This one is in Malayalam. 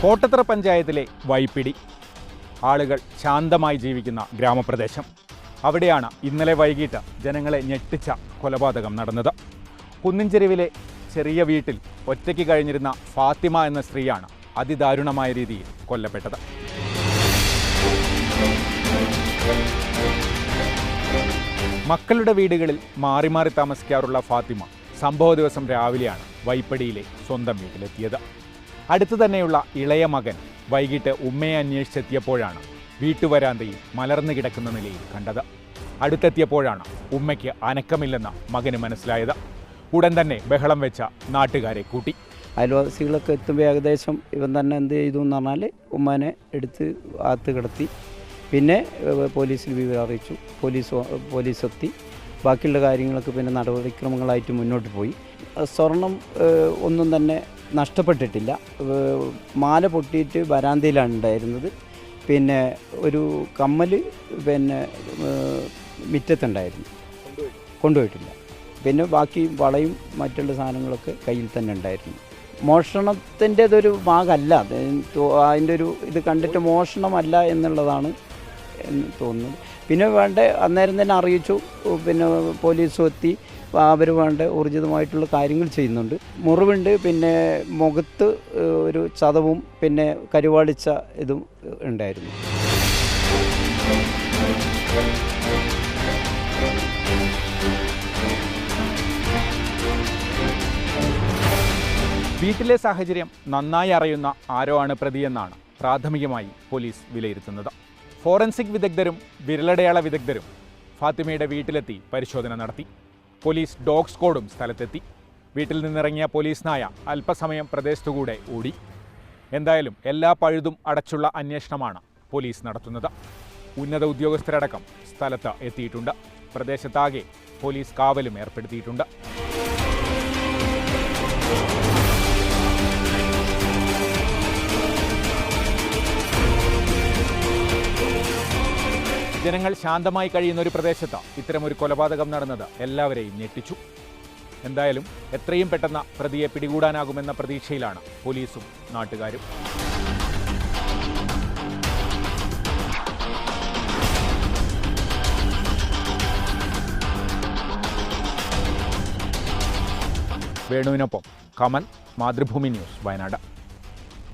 കോട്ടത്തറ പഞ്ചായത്തിലെ വൈപ്പിടി ആളുകൾ ശാന്തമായി ജീവിക്കുന്ന ഗ്രാമപ്രദേശം. അവിടെയാണ് ഇന്നലെ വൈകിട്ട് ജനങ്ങളെ ഞെട്ടിച്ച കൊലപാതകം നടന്നത്. കുന്നിൻചെരുവിലെ ചെറിയ വീട്ടിൽ ഒറ്റയ്ക്ക് കഴിഞ്ഞിരുന്ന ഫാത്തിമ എന്ന സ്ത്രീയാണ് അതിദാരുണമായ രീതിയിൽ കൊല്ലപ്പെട്ടത്. മക്കളുടെ വീടുകളിൽ മാറി മാറി താമസിക്കാറുള്ള ഫാത്തിമ സംഭവ ദിവസം രാവിലെയാണ് വൈപ്പടിയിലെ സ്വന്തം വീട്ടിലെത്തിയത്. അടുത്തു തന്നെയുള്ള ഇളയ മകൻ വൈകിട്ട് ഉമ്മയെ അന്വേഷിച്ചെത്തിയപ്പോഴാണ് വീട്ടുവരാന്തയിൽ മലർന്നു കിടക്കുന്ന നിലയിൽ കണ്ടത്. അടുത്തെത്തിയപ്പോഴാണ് ഉമ്മയ്ക്ക് അനക്കമില്ലെന്ന് മകന് മനസ്സിലായത്. ഉടൻ തന്നെ ബഹളം വെച്ച നാട്ടുകാരെ കൂട്ടി. അയൽവാസികളൊക്കെ എത്തുമ്പോൾ ഏകദേശം ഇവൻ തന്നെ എന്ത് ചെയ്തു എന്ന് പറഞ്ഞാൽ ഉമ്മാനെ എടുത്ത് അകത്ത് കിടത്തി. പിന്നെ പോലീസിൽ വിവരം അറിയിച്ചു. പോലീസ് എത്തി. ബാക്കിയുള്ള കാര്യങ്ങളൊക്കെ പിന്നെ നടപടിക്രമങ്ങളായിട്ട് മുന്നോട്ട് പോയി. സ്വർണം ഒന്നും തന്നെ നഷ്ടപ്പെട്ടിട്ടില്ല. മാല പൊട്ടിയിട്ട് വരാന്തയിലാണ് ഉണ്ടായിരുന്നത്. പിന്നെ ഒരു കമ്മൽ പിന്നെ മുറ്റത്തുണ്ടായിരുന്നു, കൊണ്ടുപോയിട്ടില്ല. പിന്നെ ബാക്കി വളയും മറ്റുള്ള സാധനങ്ങളൊക്കെ കയ്യിൽ തന്നെ ഉണ്ടായിരുന്നു. മോഷണത്തിൻ്റെതൊരു ഭാഗമല്ല, അതിൻ്റെ ഒരു ഇത് കണ്ടിട്ട് മോഷണമല്ല എന്നുള്ളതാണ് തോന്നുന്നത്. പിന്നെ അന്നേരം തന്നെ അറിയിച്ചു. പിന്നെ പോലീസും എത്തി. അവർ ഊർജിതമായിട്ടുള്ള കാര്യങ്ങൾ ചെയ്യുന്നുണ്ട്. മുറിവുണ്ട്, പിന്നെ മുഖത്ത് ഒരു ചതവും പിന്നെ കരുവാളിച്ച ഇതും ഉണ്ടായിരുന്നു. വീട്ടിലെ സാഹചര്യം നന്നായി അറിയുന്ന ആരോ ആണ് പ്രതിയെന്നാണ് പ്രാഥമികമായി പോലീസ് വിലയിരുത്തുന്നത്. ഫോറൻസിക് വിദഗ്ധരും വിരലടയാള വിദഗ്ധരും ഫാത്തിമയുടെ വീട്ടിലെത്തി പരിശോധന നടത്തി. പോലീസ് ഡോഗ് സ്ക്വാഡും സ്ഥലത്തെത്തി. വീട്ടിൽ നിന്നിറങ്ങിയ പോലീസ് നായ അല്പസമയം പ്രദേശത്തുകൂടെ ഓടി. എന്തായാലും എല്ലാ പഴുതും അടച്ചുള്ള അന്വേഷണമാണ് പോലീസ് നടത്തുന്നത്. ഉന്നത ഉദ്യോഗസ്ഥരടക്കം സ്ഥലത്ത് എത്തിയിട്ടുണ്ട്. പ്രദേശത്താകെ പോലീസ് കാവലും ഏർപ്പെടുത്തിയിട്ടുണ്ട്. ജനങ്ങൾ ശാന്തമായി കഴിയുന്ന ഒരു പ്രദേശത്ത് ഇത്തരമൊരു കൊലപാതകം നടന്നത് എല്ലാവരെയും ഞെട്ടിച്ചു. എന്തായാലും എത്രയും പെട്ടെന്ന് പ്രതിയെ പിടികൂടാനാകുമെന്ന പ്രതീക്ഷയിലാണ് പോലീസും നാട്ടുകാരും. വേണുവിനൊപ്പം കമൽ, മാതൃഭൂമി ന്യൂസ്, വയനാട്.